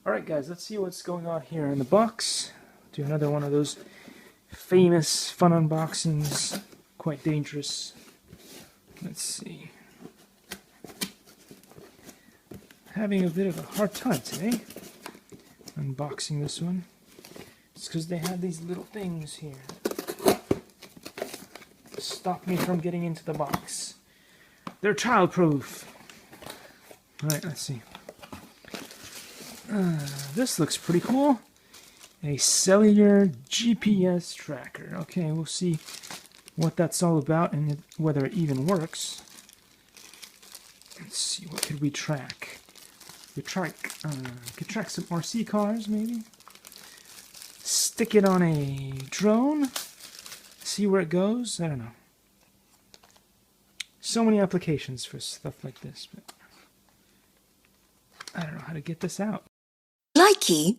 Alright guys, let's see what's going on here in the box. Do another one of those famous fun unboxings. Quite dangerous. Let's see. Having a bit of a hard time today unboxing this one. It's because they have these little things here to stop me from getting into the box. They're childproof. Alright, let's see. This looks pretty cool. A cellular GPS tracker. Okay, we'll see what that's all about and whether it even works. Let's see, what could we track? We could track some RC cars, maybe. Stick it on a drone. See where it goes. I don't know. So many applications for stuff like this, but I don't know how to get this out. Likey.